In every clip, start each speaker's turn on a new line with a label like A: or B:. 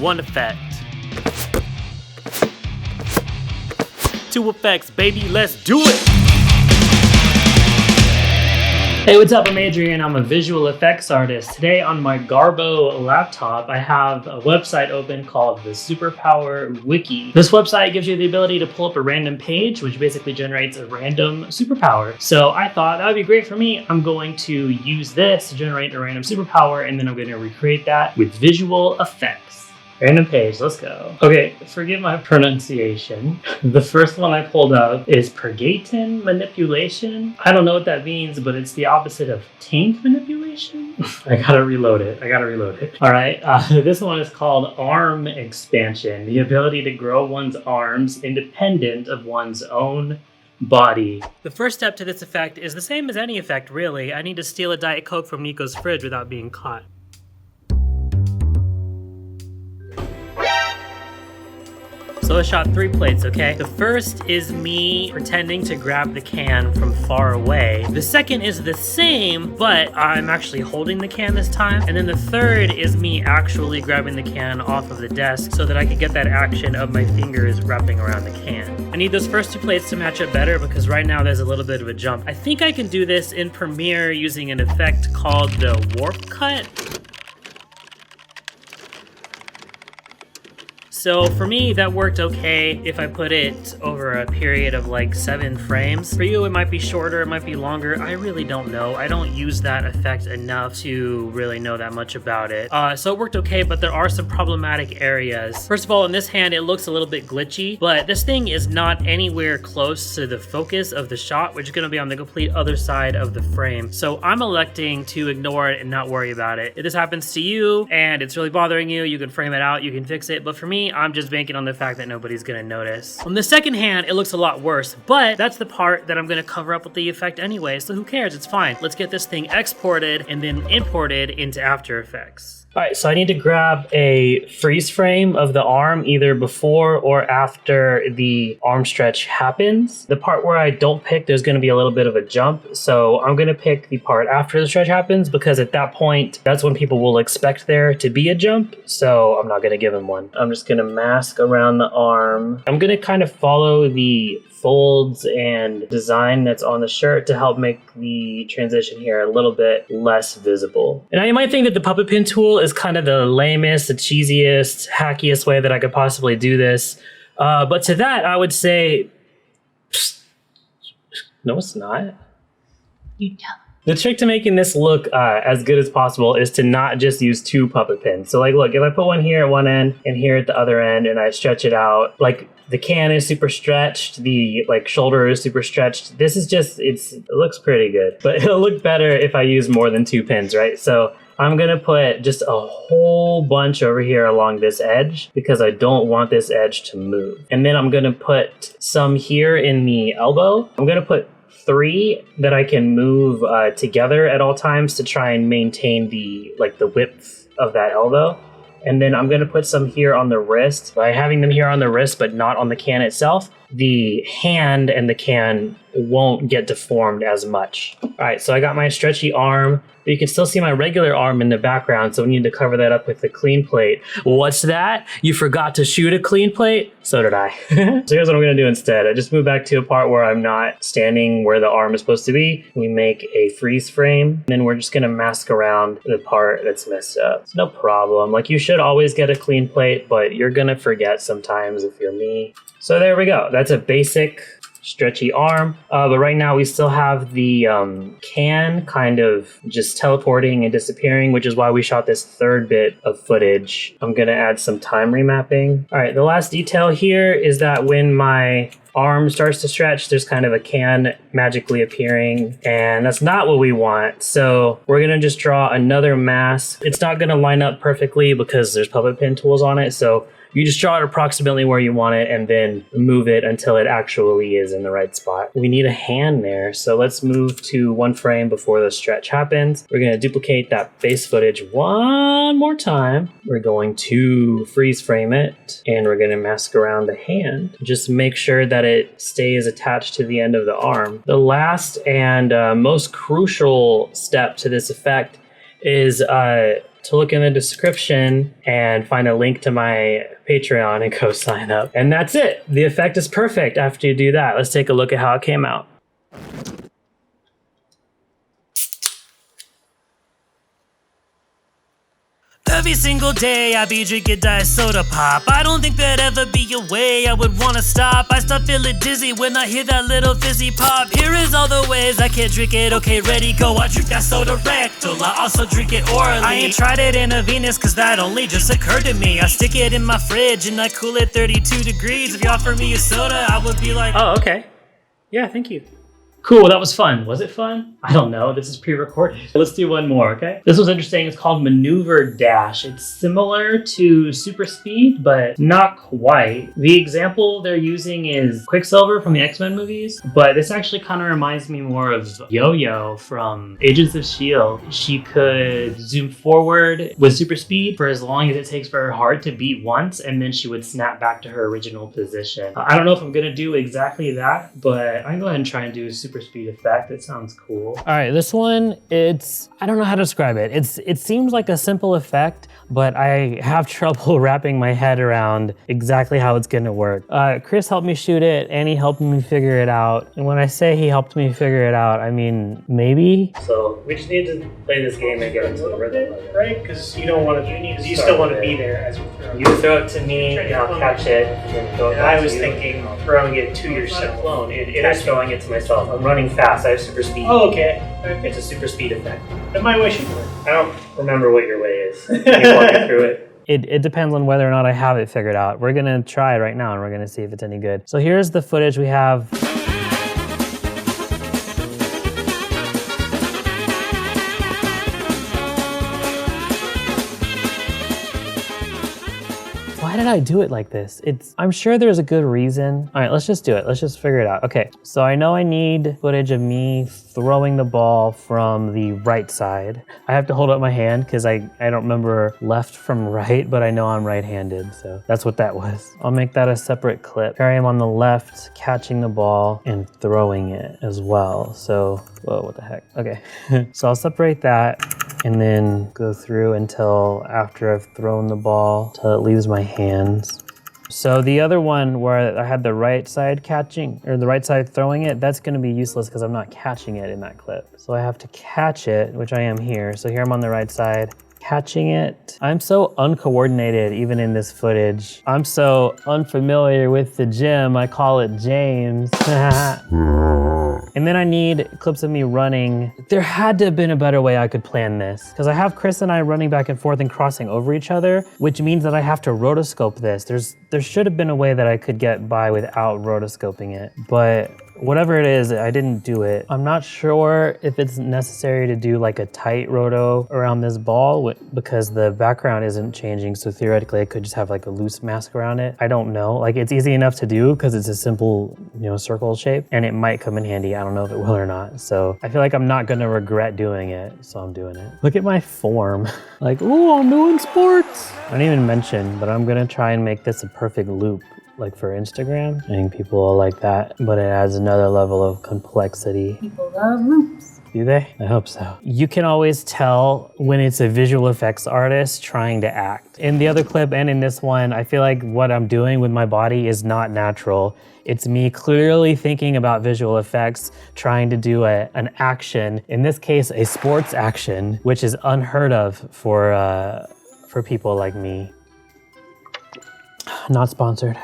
A: one effect. 2 effects, baby, let's do it! Hey, what's up? I'm Adrian. I'm a visual effects artist. Today on my Garbo laptop, I have a website open called the SuperPower Wiki. This website gives you the ability to pull up a random page, which basically generates a random superpower. So I thought that would be great for me. I'm going to use this to generate a random superpower, and then I'm going to recreate that with visual effects. Random page, let's go. Okay, forgive my pronunciation. The first one I pulled up is Purgatin Manipulation. I don't know what that means, but it's the opposite of taint manipulation. I gotta reload it. All right, this one is called Arm Expansion. The ability to grow one's arms independent of one's own body. The first step to this effect is the same as any effect, really. I need to steal a Diet Coke from Nico's fridge without being caught. So I shot 3 plates, okay? The first is me pretending to grab the can from far away. The second is the same, but I'm actually holding the can this time. And then the third is me actually grabbing the can off of the desk so that I can get that action of my fingers wrapping around the can. I need those first 2 plates to match up better because right now there's a little bit of a jump. I think I can do this in Premiere using an effect called the warp cut. So for me, that worked okay if I put it over a period of like 7 frames. For you, it might be shorter, it might be longer. I really don't know. I don't use that effect enough to really know that much about it. So it worked okay, but there are some problematic areas. First of all, in this hand, it looks a little bit glitchy, but this thing is not anywhere close to the focus of the shot, which is gonna be on the complete other side of the frame. So I'm electing to ignore it and not worry about it. If this happens to you and it's really bothering you, you can frame it out, you can fix it. But for me, I'm just banking on the fact that nobody's gonna notice. On the second hand, it looks a lot worse, but that's the part that I'm gonna cover up with the effect anyway, so who cares? It's fine. Let's get this thing exported and then imported into After Effects. All right, so I need to grab a freeze frame of the arm either before or after the arm stretch happens. The part where I don't pick, there's gonna be a little bit of a jump. So I'm gonna pick the part after the stretch happens because at that point, that's when people will expect there to be a jump. So I'm not gonna give them one. I'm just gonna mask around the arm. I'm gonna kind of follow the folds and design that's on the shirt to help make the transition here a little bit less visible. And now you might think that the puppet pin tool is kind of the lamest, the cheesiest, hackiest way that I could possibly do this. But to that, I would say, no, it's not.
B: You tell.
A: The trick to making this look as good as possible is to not just use 2 puppet pins. So like, look, if I put one here at one end and here at the other end and I stretch it out, like the can is super stretched, the like shoulder is super stretched. This is just, it looks pretty good, but it'll look better if I use more than 2 pins, right? So I'm gonna put just a whole bunch over here along this edge because I don't want this edge to move. And then I'm gonna put some here in the elbow. I'm gonna put 3 that I can move together at all times to try and maintain the width of that elbow. And then I'm gonna put some here on the wrist. By having them here on the wrist but not on the can itself, the hand and the can won't get deformed as much. All right, so I got my stretchy arm, but you can still see my regular arm in the background, so we need to cover that up with the clean plate. What's that? You forgot to shoot a clean plate? So did I. So here's what I'm gonna do instead. I just move back to a part where I'm not standing where the arm is supposed to be. We make a freeze frame, and then we're just gonna mask around the part that's messed up. It's no problem. Like, you should always get a clean plate, but you're gonna forget sometimes if you're me. So there we go. That's a basic stretchy arm, but right now we still have the can kind of just teleporting and disappearing, which is why we shot this 3rd bit of footage. I'm gonna add some time remapping. All right, the last detail here is that when my arm starts to stretch, there's kind of a can magically appearing, and that's not what we want. So we're gonna just draw another mask. It's not gonna line up perfectly because there's puppet pin tools on it, so you just draw it approximately where you want it and then move it until it actually is in the right spot. We need a hand there, so let's move to 1 frame before the stretch happens. We're gonna duplicate that base footage 1 more time. We're going to freeze frame it, and we're gonna mask around the hand. Just make sure that it stays attached to the end of the arm. The last and most crucial step to this effect is to look in the description and find a link to my Patreon and go sign up. And that's it. The effect is perfect after you do that. Let's take a look at how it came out.
B: Every single day I be drinking diet soda pop. I don't think there'd ever be a way I would wanna stop. I start feeling dizzy when I hear that little fizzy pop. Here is all the ways I can't drink it. Okay, ready, go. I drink that soda rectal. I also drink it orally. I ain't tried it intravenous cause that only just occurred to me. I stick it in my fridge and I cool it 32 degrees. If you offer me a soda, I would be like,
A: oh, okay. Yeah, thank you. Cool, that was fun. Was it fun? I don't know. This is pre-recorded. Let's do one more, okay? This was interesting. It's called Maneuver Dash. It's similar to Super Speed, but not quite. The example they're using is Quicksilver from the X-Men movies, but this actually kind of reminds me more of Yo-Yo from Agents of S.H.I.E.L.D. She could zoom forward with super speed for as long as it takes for her heart to beat once, and then she would snap back to her original position. I don't know if I'm gonna do exactly that, but I can go ahead and try and do a super speed effect. It sounds cool. All right, this one, I don't know how to describe it. It seems like a simple effect, but I have trouble wrapping my head around exactly how it's gonna work. Chris helped me shoot it and he helped me figure it out. And when I say he helped me figure it out, I mean, maybe. So we just need to play this game and get into the rhythm of it.
C: Right? Because you don't want to, you still want to be there as you throw.
A: You throw it to me and I'll catch it and then throw it back
C: I was thinking throwing it to yourself.
A: I'm throwing it to myself. I'm running fast. I have super speed.
C: Oh, okay.
A: It's a super speed effect.
C: Then my way should work.
A: I don't remember what your way is. Can you walk me through it? It depends on whether or not I have it figured out. We're gonna try it right now and we're gonna see if it's any good. So here's the footage we have. Why did I do it like this? I'm sure there's a good reason. All right, let's just do it. Let's just figure it out. Okay, so I know I need footage of me throwing the ball from the right side. I have to hold up my hand because I don't remember left from right, but I know I'm right-handed, so that's what that was. I'll make that a separate clip. Here I am on the left, catching the ball and throwing it as well. So, whoa, what the heck? Okay, so I'll separate that and then go through until after I've thrown the ball till it leaves my hands. So the other one where I had the right side catching, or the right side throwing it, that's gonna be useless because I'm not catching it in that clip. So I have to catch it, which I am here. So here I'm on the right side, catching it. I'm so uncoordinated even in this footage. I'm so unfamiliar with the gym, I call it James. And then I need clips of me running. There had to have been a better way I could plan this because I have Chris and I running back and forth and crossing over each other, which means that I have to rotoscope this. There should have been a way that I could get by without rotoscoping it, but whatever it is, I didn't do it. I'm not sure if it's necessary to do like a tight roto around this ball because the background isn't changing. So theoretically I could just have like a loose mask around it. I don't know. Like it's easy enough to do because it's a simple, circle shape and it might come in handy. I don't know if it will or not. So I feel like I'm not gonna regret doing it. So I'm doing it. Look at my form. Like, ooh, I'm doing sports. I didn't even mention, but I'm gonna try and make this a perfect loop. Like for Instagram, I think people will like that, but it adds another level of complexity.
D: People love loops.
A: Do they? I hope so. You can always tell when it's a visual effects artist trying to act. In the other clip and in this one, I feel like what I'm doing with my body is not natural. It's me clearly thinking about visual effects, trying to do an action, in this case, a sports action, which is unheard of for people like me. Not sponsored.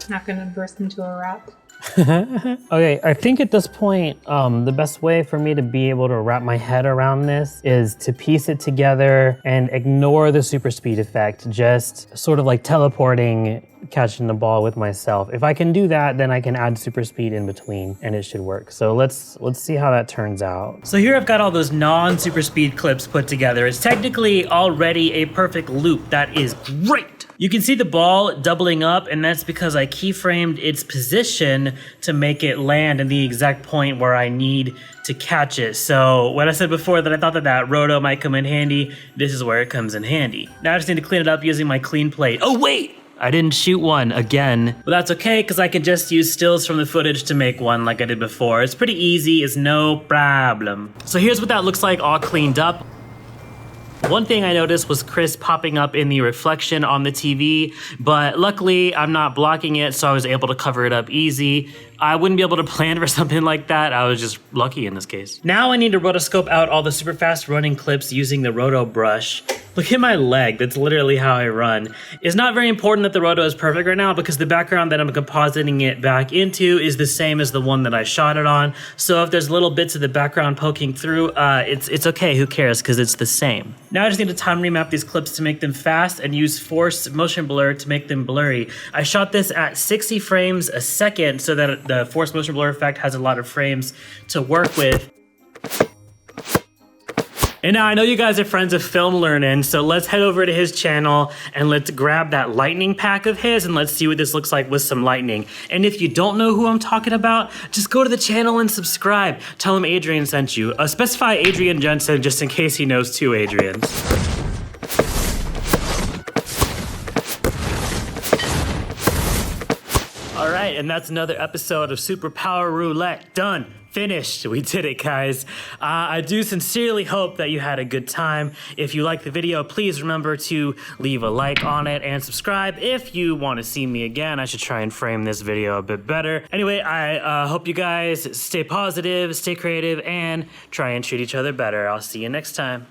D: Not gonna burst into a rap.
A: Okay, I think at this point, the best way for me to be able to wrap my head around this is to piece it together and ignore the super speed effect, just sort of like teleporting, catching the ball with myself. If I can do that, then I can add super speed in between and it should work. So let's see how that turns out. So here I've got all those non-super speed clips put together. It's technically already a perfect loop. That is great. You can see the ball doubling up, and that's because I keyframed its position to make it land in the exact point where I need to catch it. So when I said before that I thought that roto might come in handy, this is where it comes in handy. Now I just need to clean it up using my clean plate. Oh wait! I didn't shoot one again, but that's okay because I can just use stills from the footage to make one like I did before. It's pretty easy, it's no problem. So here's what that looks like all cleaned up.
B: One thing I noticed was Chris popping up in the reflection on the TV, but luckily I'm not blocking it, so I was able to cover it up easy. I wouldn't be able to plan for something like that. I was just lucky in this case. Now I need to rotoscope out all the super fast running clips using the roto brush. Look at my leg, that's literally how I run. It's not very important that the roto is perfect right now because the background that I'm compositing it back into is the same as the one that I shot it on. So if there's little bits of the background poking through, it's okay, who cares, because it's the same. Now I just need to time remap these clips to make them fast and use force motion blur to make them blurry. I shot this at 60 frames a second so that the force motion blur effect has a lot of frames to work with. And now I know you guys are friends of Film Learning, so let's head over to his channel and let's grab that lightning pack of his and let's see what this looks like with some lightning. And if you don't know who I'm talking about, just go to the channel and subscribe. Tell him Adrian sent you. Specify Adrian Jensen just in case he knows two Adrians. All right, and that's another episode of SuperPower Roulette. Done. Finished. We did it, guys. I do sincerely hope that you had a good time. If you liked the video, please remember to leave a like on it and subscribe if you want to see me again. I should try and frame this video a bit better. Anyway, I hope you guys stay positive, stay creative, and try and treat each other better. I'll see you next time.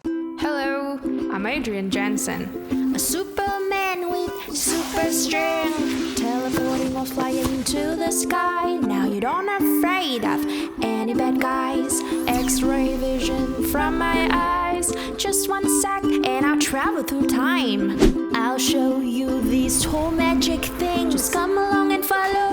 E: Hello, I'm Adrian Jensen, a Superman with super strength, teleporting or flying to the sky. Now you don't afraid of any bad guys. X-ray vision from my eyes. Just 1 sec and I'll travel through time. I'll show you these whole magic things. Just come along and follow